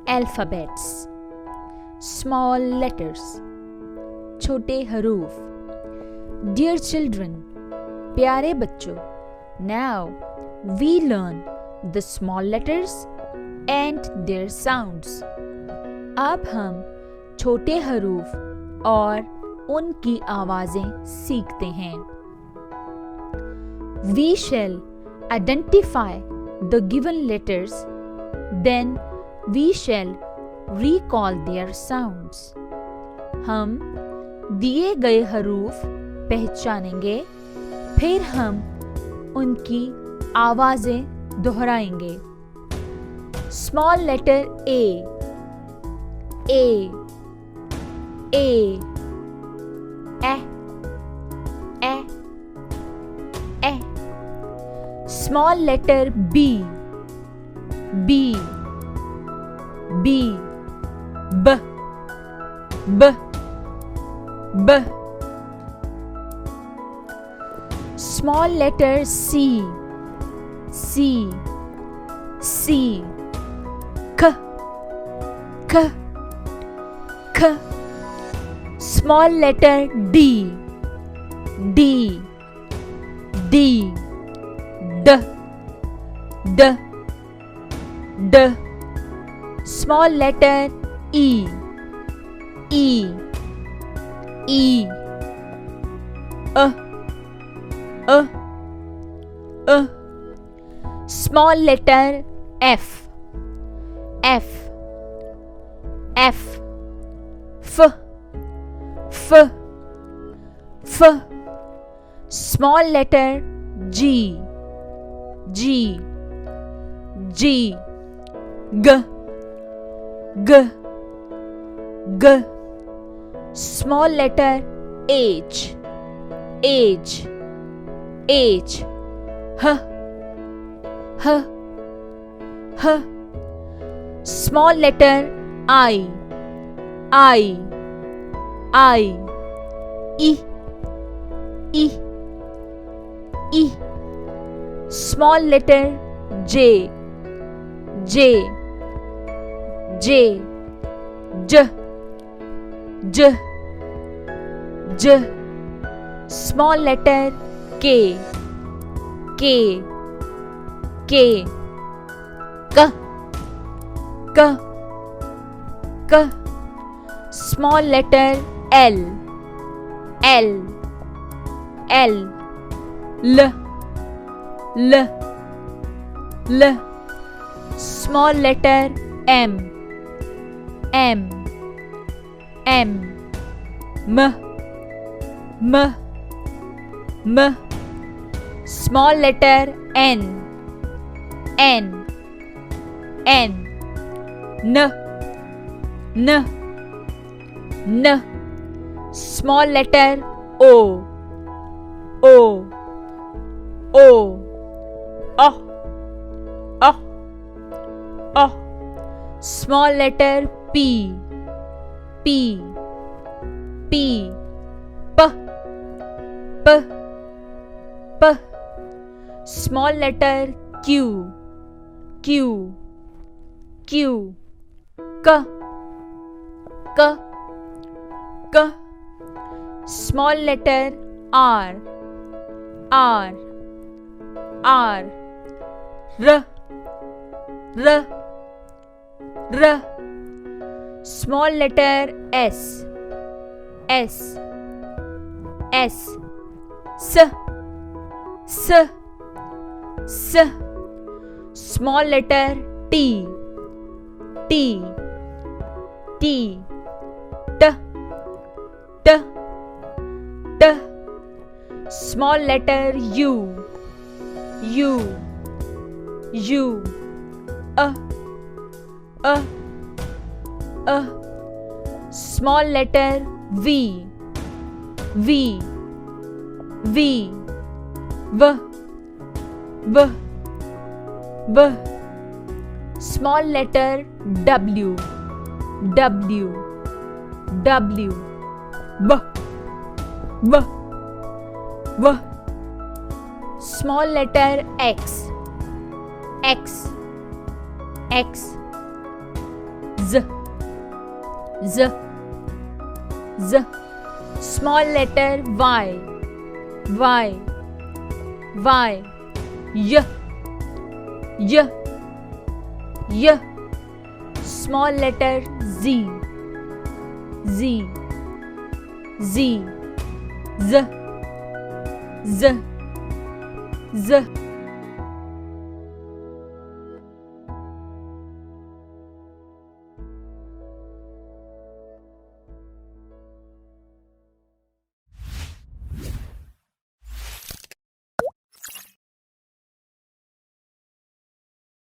alphabets, small letters, छोटे हरूफ. Dear children, प्यारे बच्चों, now we learn the small letters and their sounds. अब हम छोटे हरूफ और उनकी आवाज़ें सीखते हैं. We shall identify the given letters, then we shall recall their sounds. हम दिए गए हरूफ पहचानेंगे, फिर हम उनकी आवाज़ें दोहराएंगे. Small letter A, A, A, A, A, A. Small letter B, B, B, B, B, B. Small letter C, C, C, K, K, K. Small letter D, D, D, D, D, D. Small letter E, E, E, Small letter F, F, F, F, F, F. Small letter G, G, G, G, G, G. Small letter H, H, H, H, H, H. Small letter I, I, I, E, E, E. Small letter J, J, J, J, J, J. Small letter K, K, K, K, K, K. Small letter L, L, L, L, L, L. Small letter M, M, M, M, M, M. Small letter N, N, N, N, N, N. Small letter O, O, O, O, O, O. Small letter P, P, P, P, P, P. Small letter Q, Q, Q, K, K, K. Small letter R, R, R, R, R, R. Small letter S, S, S, S, S, S. Small letter T, T, T, T, T, T. Small letter U, U, U, Small letter V, V, V, V, V, V. Small letter W, W, W, B, B, B. Small letter X, X, X, Z, Z, Z. Small letter Y, Y, Y. Y, Y, Y. Small letter Z, Z, Z. Z, Z, Z.